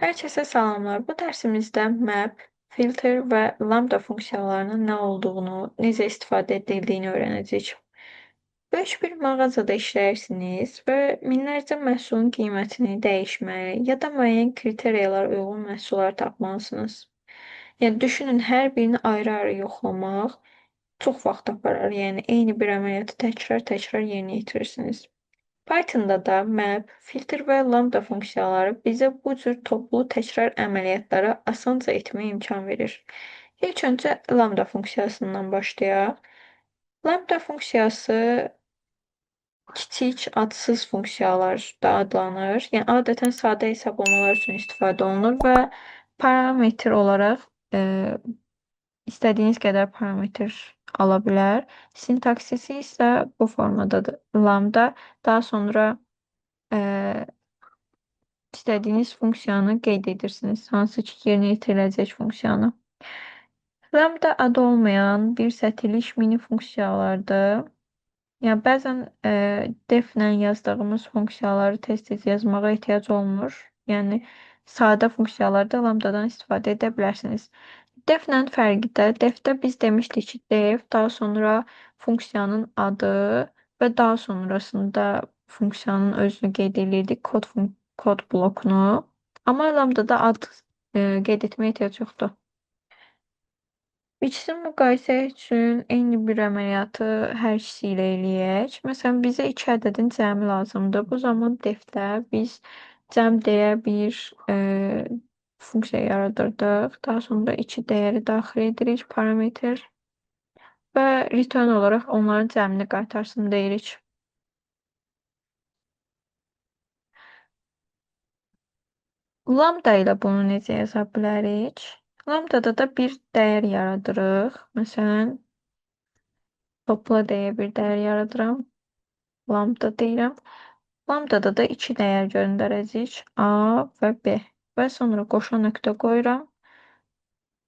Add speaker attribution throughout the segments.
Speaker 1: Herkese selamlar. Bu dersimizde map, filter ve lambda funksiyalarının ne olduğunu, necə istifadə edildiyini öğrenəcəyik. Böyük bir mağazada işləyirsiniz və minlərcə məhsulun qiymətini dəyişməyi ya da müəyyən kriteriyalara uyğun məhsullar tapmalısınız. Yəni düşünün, hər birini ayrı-ayrı yoxlamaq çox vaxt aparar. Yəni eyni bir əməliyyatı təkrar-təkrar yerinə yetirirsiniz. Python'da da map, filter və lambda funksiyaları bizə bu cür toplu təkrar əməliyyatları asanca etməyə imkan verir. İlk öncə lambda funksiyasından başlayaq. Lambda funksiyası kiçik adsız funksiyalar da adlanır. Yəni adətən sadə hesablamalar üçün istifadə olunur və parametr olaraq istədiyiniz qədər parametr ala bilər. Sintaksisi isə bu formadadır. Lambda daha sonra istədiyiniz funksiyanı qeyd edirsiniz. Hansı ki, yerinə yetiriləcək funksiyanı. Lambda adı olmayan bir sətirlik mini funksiyalardır. Yəni bəzən deflə yazdığımız funksiyaları tez-tez yazmağa ehtiyac olmur. Yəni sadə funksiyalarda lambdadan istifadə edə bilərsiniz. Deflə fərqi də, defdə biz demişdik ki, def daha sonra funksiyanın adı və daha sonrasında funksiyanın özünü qeyd edirdik, kod blokunu. Amma lambdada ad qeyd etməyə ehtiyac yoxdur. İkisini müqayisə üçün eyni bir əməliyyatı hər ikisi ilə eləyək. Məsələn, bizə 2 ədədin cəmi lazımdır. Bu zaman defdə biz cəm deyə bir funksiya yaradırdıq. Daha sonra 2 dəyəri daxil edirik, parametr və return olaraq onların cəmini qaytarsın deyirik. Lambda ilə bunu necə yaza bilərik? Lambdada da bir dəyər yaradırıq. Məsələn, topla deyə bir dəyər yaradıram. Lambda deyirəm. Lambdada da 2 dəyər göndərəcəyik. A və B. Və sonra qoşa nöqtə qoyuram.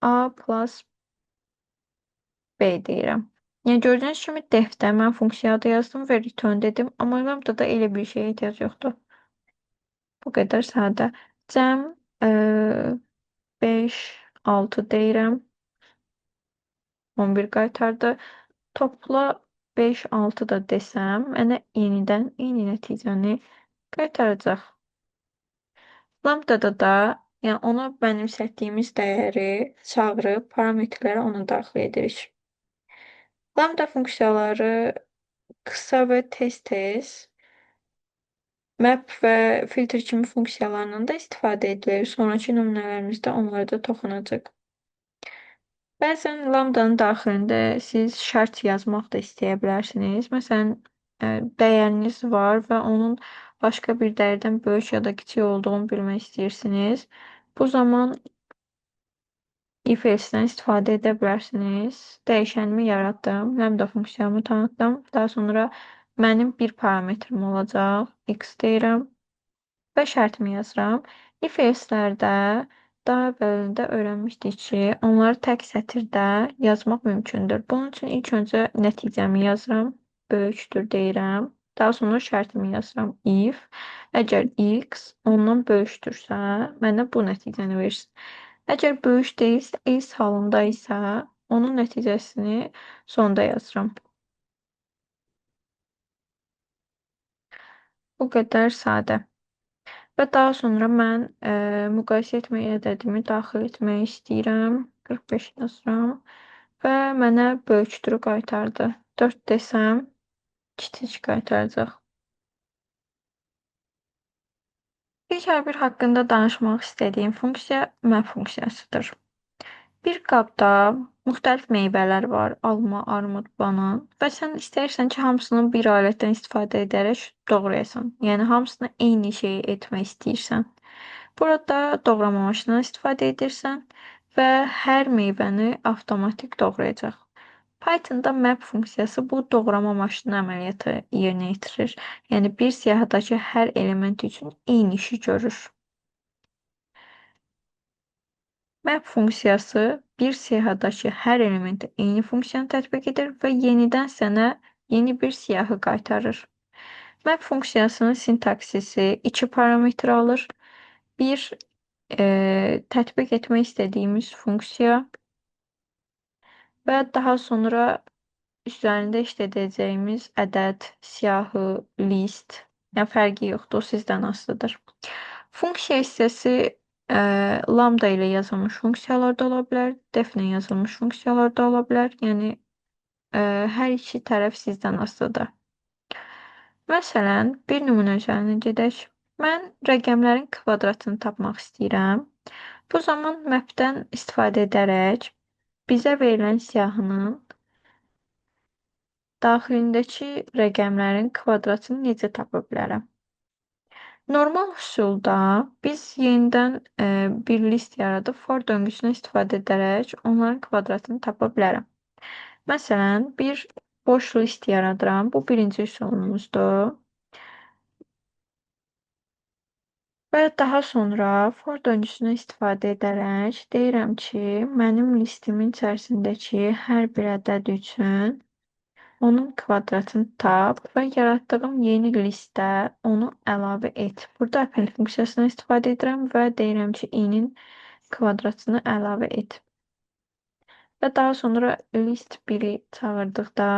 Speaker 1: A plus B deyirəm. Yəni gördüyünüz kimi defdə mən funksiya adı yazdım və return dedim. Amma lambdada elə bir şeyə ehtiyac yoxdur. Bu qədər sadə. Cəm 5, 6 deyirəm. 11 qaytardı. Topla 5, 6 da desəm, mənə yenidən eyni nəticəni qaytaracaq. Lambdada da yəni ona mənimsətdiyimiz dəyəri çağırıb parametrlərə onu daxil edirik. Lambda funksiyaları qısa və tez-tez map və filter kimi funksiyalarından da istifadə edilir. Sonrakı nümunələrimizdə onlara da toxunacaq. Bəzən lambdanın daxilində siz şərt yazmaq da istəyə bilərsiniz. Məsələn, dəyəriniz var və onun başqa bir dəyərdən böyük ya da kiçik olduğunu bilmək istəyirsiniz. Bu zaman if else-dən istifadə edə bilərsiniz. Dəyişənimi yaratdım, lambda funksiyamı tanıtdım. Daha sonra mənim bir parametrim olacaq, x deyirəm və şərtimi yazıram. If else-lərdə daha əvvəlində öyrənmişdik ki, onları tək sətirdə yazmaq mümkündür. Bunun üçün ilk öncə nəticəmi yazıram, böyükdür deyirəm. Daha sonra şərtimi yazıram, if əgər x ondan böyükdürsə, mənə bu nəticəni versin. Əgər böyük deyilsə, else halında isə onun nəticəsini sonda yazıram. Bu qədər sadə. Və daha sonra mən müqayisə etmək ədədimi daxil etmək istəyirəm. 45 yazıram və mənə böyükdürü qaytardı. 4 desəm, kiçik qaytaracaq. Digər bir haqqında danışmaq istədiyim funksiya map funksiyasıdır. Bir qabda müxtəlif meyvələr var, alma, armud, banan və sən istəyirsən ki, hamısını bir alətdən istifadə edərək doğrayasan. Yəni hamısını eyni şeyi etmək istəyirsən. Burada doğrama maşınından istifadə edirsən və hər meyvəni avtomatik doğrayacaq. Pythonda map funksiyası bu doğrama maşını əməliyyatı yerinə yetirir. Yəni bir siyahıdakı hər element üçün eyni işi görür. Map funksiyası bir siyahıdakı hər elementə eyni funksiyanı tətbiq edir və yenidən sənə yeni bir siyahı qaytarır. Map funksiyasının sintaksisi 2 parametr alır. Bir tətbiq etmək istədiyimiz funksiya və daha sonra üzərində işlədəcəyimiz ədəd, siyahı, list, yəni fərqi yoxdur, o sizdən asılıdır. Funksiya hissəsi lambda ilə yazılmış funksiyalar da ola bilər, def ilə yazılmış funksiyalar da ola bilər. Yəni hər iki tərəf sizdən asılıdır. Məsələn, bir nümunə üzərinə gedək. Mən rəqəmlərin kvadratını tapmaq istəyirəm. Bu zaman mapdən istifadə edərək bizə verilən siyahının daxilindəki rəqəmlərin kvadratını necə tapa bilərəm? Normal üsulda biz yenidən bir list yaradıb for döngüsündən istifadə edərək onların kvadratını tapa bilərəm. Məsələn, bir boş list yaradıram. Bu birinci üsulumuzdur. Və daha sonra for döngüsündən istifadə edərək deyirəm ki, mənim listimin içərisindəki hər bir ədəd üçün onun kvadratını tap və yaratdığım yeni listə onu əlavə et. Burada append funksiyasından istifadə edirəm və deyirəm ki, i-nin kvadratını əlavə et. Və daha sonra list 1-i çağırdıqda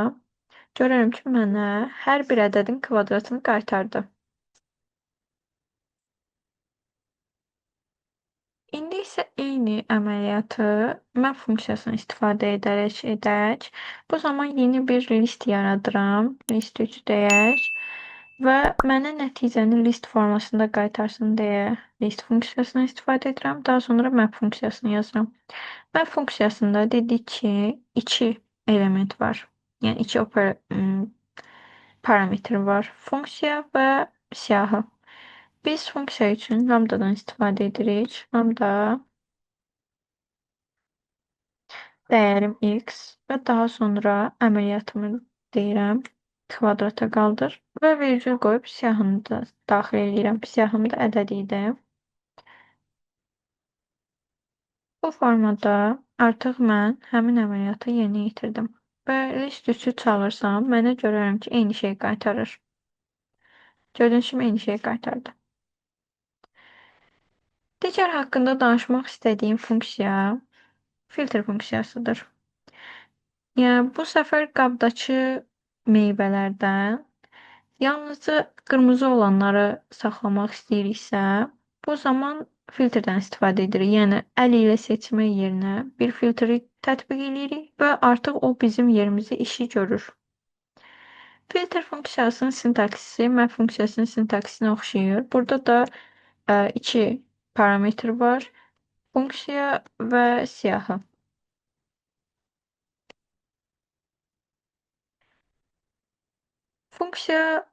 Speaker 1: görürəm ki, mənə hər bir ədədin kvadratını qaytardı. İndi isə eyni əməliyyatı map funksiyasından istifadə edək. Bu zaman yeni bir list yaradıram. List 3 deyək. Və mənə nəticəni list formasında qaytarsın deyə list funksiyasından istifadə edirəm. Daha sonra map funksiyasını yazıram. Map funksiyasında dedik ki, 2 element var. Yəni 2 parametr var. Funksiya və siyahı. Biz funksiya üçün lambdadan istifadə edirik. Lambda dəyərim x və daha sonra əməliyyatımı deyirəm, kvadrata qaldır və virgül qoyub siyahını da daxil edirəm. Siyahım da ədəd idi. Bu formada artıq mən həmin əməliyyatı yerinə yetirdim. Və list 3-ü çağırsam, mənə görərəm ki, eyni şey qaytarır. Gördüyünüz kimi eyni şey qaytardı. Digər haqqında danışmaq istədiyim funksiya filtr funksiyasıdır. Yəni, bu səfər qabdakı meyvələrdən yalnızca qırmızı olanları saxlamaq istəyiriksə, bu zaman filtrdən istifadə edirik. Yəni, əl ilə seçmək yerinə bir filtri tətbiq edirik və artıq o bizim yerimizdə işi görür. Filtr funksiyasının sintaksisi map funksiyasının sintaksinə oxşayır. Burada da 2 parametr var. Funksiya və siyahı. Funksiya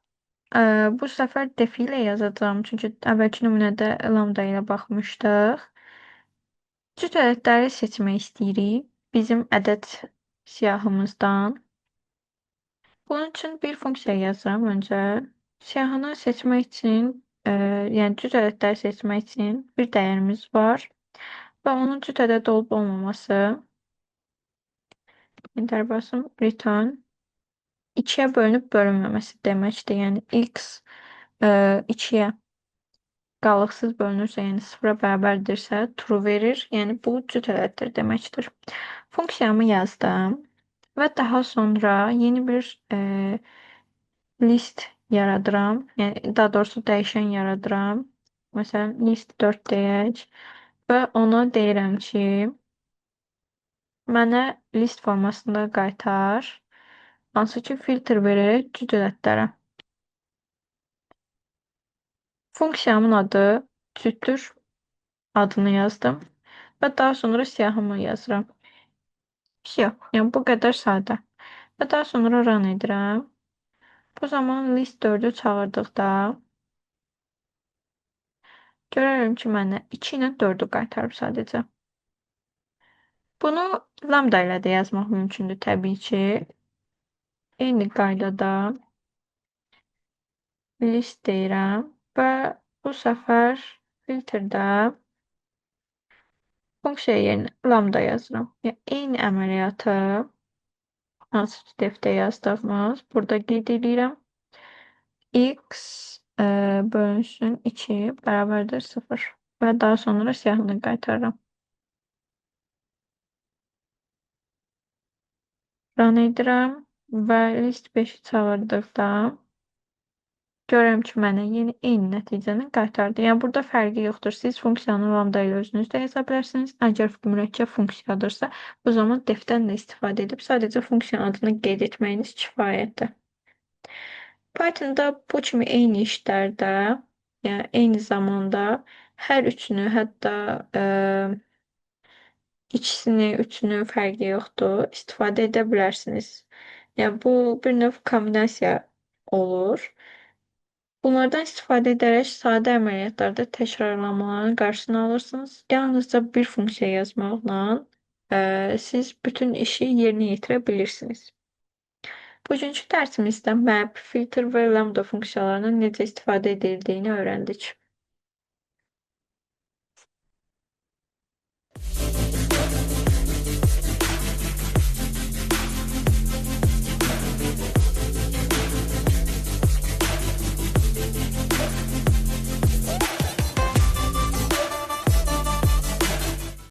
Speaker 1: bu səfər def ilə yazacağım, çünki əvvəlki nümunədə lambda ilə baxmışdıq. Cüt ədədləri seçmək istəyirik bizim ədəd siyahımızdan. Bunun üçün bir funksiya yazıram öncə. Siyahını seçmək üçün, yəni cüt ədədləri seçmək üçün bir dəyərimiz var və onun cüt ədəd olub olmaması enter basım return 2-yə bölünüb bölünməməsi deməkdir. Yəni x 2-yə qalıqsız bölünürsə, yəni 0-a bərabərdirsə true verir. Yəni bu cüt ədəddir deməkdir. Funksiyamı yazdım və daha sonra yeni bir list yaradıram. Yəni daha doğrusu dəyişən yaradıram. Məsələn, list 4 deyək və ona deyirəm ki, mənə list formasında qaytar, hansı ki filtr verərək cüt ədədlərə. Funksiyamın adı cütdür adını yazdım və daha sonra siyahımı yazıram. Yəni bu qədər sadə. Və daha sonra run edirəm. Bu zaman list 4-ü çağırdıqda görərəm ki, mənə 2 ilə 4-ü qaytarıb sadəcə. Bunu lambda ilə də yazmaq mümkündür təbii ki. Eyni qaydada list deyirəm və bu səfər filtrdə funksiya yerinə lambda yazıram. Yəni eyni əməliyyatı hansı ki defdə yazdığımız burada qeyd edirəm. X bölünsün 2 bərabərdir 0 və daha sonra siyahını qaytarıram. Run edirəm və list 5-i çağırdıqda görürəm ki, mənə yeni eyni nəticəni qaytardı. Yəni burada fərqi yoxdur. Siz funksiyanı lambda ilə özünüz də yaza bilərsiniz. Əgər mürəkkəb funksiyadırsa, bu zaman defdən də istifadə edib sadəcə funksiya adını qeyd etməyiniz kifayətdir. Pythonda bu kimi eyni işlərdə, yəni eyni zamanda hər üçünü, hətta ikisini, üçünü fərqi yoxdur, istifadə edə bilərsiniz. Yəni bu bir növ kombinasiya olur. Bunlardan istifadə edərək sadə əməliyyatlarda təkrarlanmaların qarşısını alırsınız. Yalnızca bir funksiya yazmaqla siz bütün işi yerinə yetirə bilirsiniz. Bugünkü dərsimizdə map, filter və lambda funksiyalarının necə istifadə edildiyini öyrəndik.